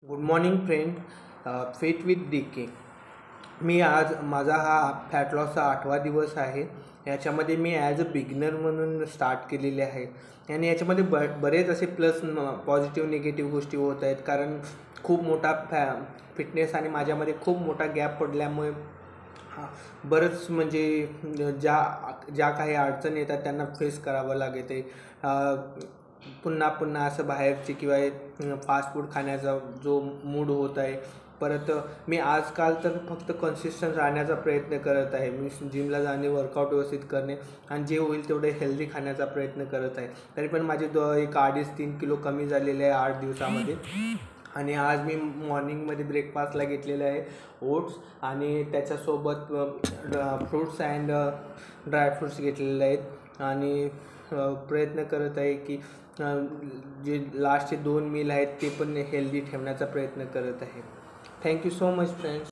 Good morning friend. Fit with D K. मी आज माझा हा फॅट लॉसचा 8वा दिवस आहे. याच्यामध्ये मी ॲज अ बिगिनर म्हणून स्टार्ट केलेले आहे आणि याच्यामध्ये बरेच असे प्लस पॉझिटिव्ह निगेटिव्ह गोष्टी होत आहेत. कारण खूप मोठा फिटनेस आणि माझ्यामध्ये खूप मोठा गॅप पडल्यामुळे बरंच म्हणजे ज्या ज्या काही अडचणी येतात त्यांना फेस करावं लागते. पुन्हा पुन्हा असं बाहेरचे किंवा फास्ट फूड खाण्याचा जो मूड होत आहे. परत मी आजकाल तर फक्त कन्सिस्टंट राहण्याचा प्रयत्न करत आहे. मी जिमला जाणे, वर्कआउट व्यवस्थित करणे आणि जे होईल तेवढे हेल्दी खाण्याचा प्रयत्न करत आहे. तरी पण माझे एक 2.5-3 किलो कमी झालेले आहे 8 दिवसामध्ये. आणि आज मी मॉर्निंगमध्ये ब्रेकफास्टला घेतलेलं आहे ओट्स आणि त्याच्यासोबत फ्रूट्स अँड ड्रायफ्रूट्स घेतलेले आहेत. आणि प्रयत्न करत आहे की जे लास्टचे 2 मील आहेत ते पण हेल्दी ठेवण्याचा प्रयत्न करत आहे. Thank you so much friends.